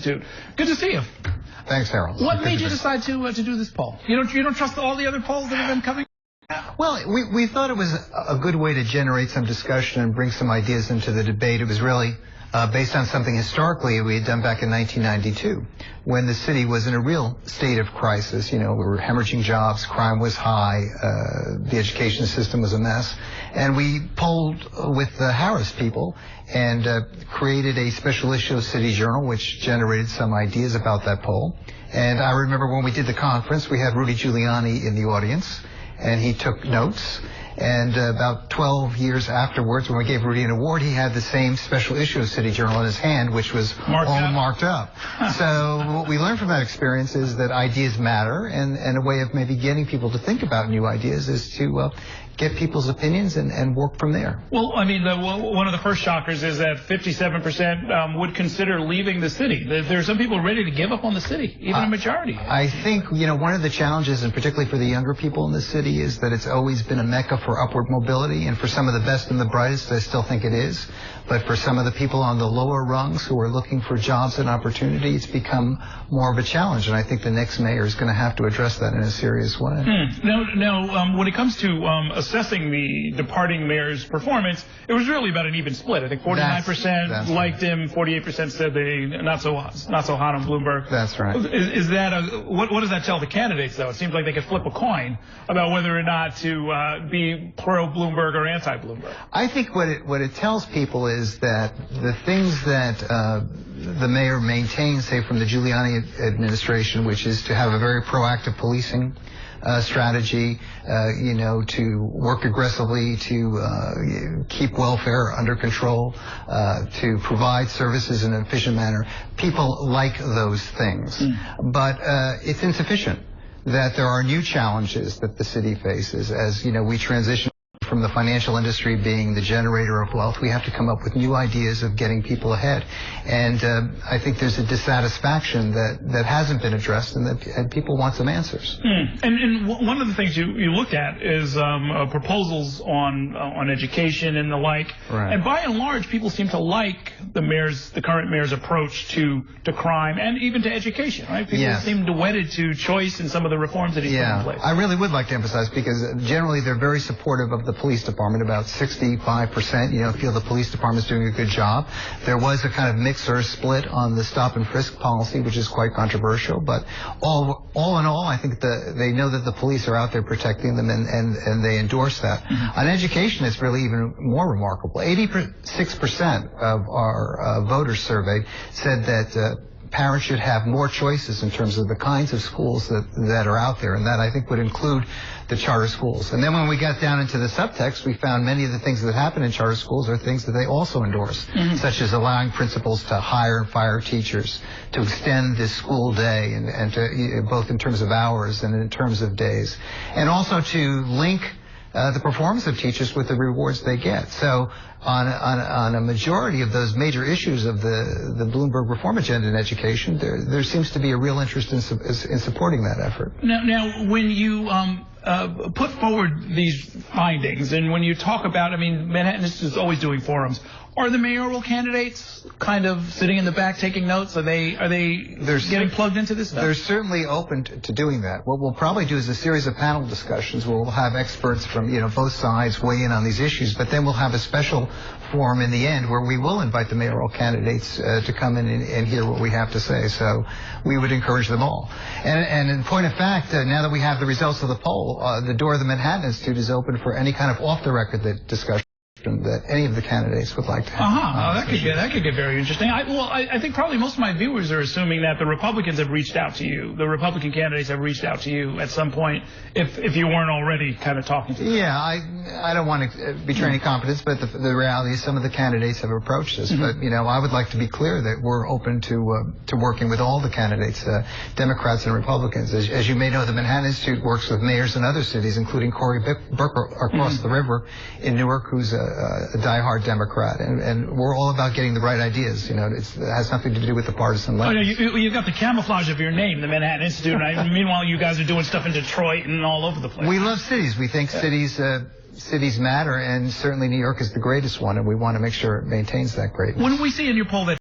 Good to see you. Thanks, Harold. What made you decide to do this poll? You don't trust all the other polls that have been coming? Well, we thought it was a good way to generate some discussion and bring some ideas into the debate. It was really based on something historically we had done back in 1992, when the city was in a real state of crisis. You know, we were hemorrhaging jobs, crime was high, the education system was a mess, and we polled with the Harris people and created a special issue of City Journal, which generated some ideas about that poll. And I remember when we did the conference, we had Rudy Giuliani in the audience, and he took notes. And about 12 years afterwards, when we gave Rudy an award, he had the same special issue of City Journal in his hand, which was marked up. So what we learned from that experience is that ideas matter, and a way of maybe getting people to think about new ideas is to get people's opinions and work from there. Well, I mean, one of the first shockers is that 57% would consider leaving the city. There are some people ready to give up on the city, even a majority. I think, you know, one of the challenges, and particularly for the younger people in the city, is that it's always been a mecca for upward mobility, and for some of the best and the brightest, I still think it is. But for some of the people on the lower rungs who are looking for jobs and opportunity, it's become more of a challenge, and I think the next mayor is going to have to address that in a serious way. Now, when it comes to assessing the departing mayor's performance, it was really about an even split. I think 49% liked him, 48% said they not so hot on Bloomberg. That's right. Is that what does that tell the candidates, though? It seems like they could flip a coin about whether or not to be pro Bloomberg or anti Bloomberg. I think what it tells people is that the things that the mayor maintains, say from the Giuliani administration, which is to have a very proactive policing strategy, you know, to work aggressively to keep welfare under control, to provide services in an efficient manner. People like those things, but it's insufficient. That there are new challenges that the city faces as, you know, we transition from the financial industry being the generator of wealth. We have to come up with new ideas of getting people ahead. And I think there's a dissatisfaction that hasn't been addressed, and people want some answers. And one of the things you looked at is proposals on education and the like. Right. And by and large, people seem to like the current mayor's approach to crime and even to education, right? People seem wedded to choice in some of the reforms that he's put in place. I really would like to emphasize, because generally they're very supportive of the police department. About 65%, you know, feel the police department is doing a good job. There was a kind of mix or split on the stop and frisk policy, which is quite controversial. But all in all, I think they know that the police are out there protecting them, and they endorse that. On education, it's really even more remarkable. 86% of our voters surveyed said that parents should have more choices in terms of the kinds of schools that are out there, and that I think would include the charter schools. And then when we got down into the subtext, we found many of the things that happen in charter schools are things that they also endorse, such as allowing principals to hire and fire teachers, to extend the school day, and to both in terms of hours and in terms of days, and also to link the performance of teachers with the rewards they get. So on a majority of those major issues of the Bloomberg reform agenda in education, there seems to be a real interest in supporting that effort. Now when you put forward these findings, and when you talk about, I mean, Manhattan is always doing forums. Are the mayoral candidates kind of sitting in the back taking notes? Are they getting plugged into this stuff? They're certainly open to doing that. What we'll probably do is a series of panel discussions where we'll have experts from, you know, both sides weigh in on these issues, but then we'll have a special forum in the end where we will invite the mayoral candidates to come in and hear what we have to say. So we would encourage them all. And in point of fact, now that we have the results of the poll, the door of the Manhattan Institute is open for any kind of off-the-record discussion that any of the candidates would like to have. That could get very interesting. I think probably most of my viewers are assuming that the Republicans have reached out to you. The Republican candidates have reached out to you at some point, if you weren't already kind of talking to them. Yeah, I don't want to betray any confidence, but the reality is some of the candidates have approached us. But, you know, I would like to be clear that we're open to working with all the candidates, Democrats and Republicans. As you may know, the Manhattan Institute works with mayors in other cities, including Cory Booker across the river in Newark, who's a diehard Democrat, and we're all about getting the right ideas. You know, it has nothing to do with the partisan left. Oh, no, you've got the camouflage of your name, the Manhattan Institute. And meanwhile, you guys are doing stuff in Detroit and all over the place. We love cities. We think cities matter, and certainly New York is the greatest one, and we want to make sure it maintains that greatness. When we see in your poll that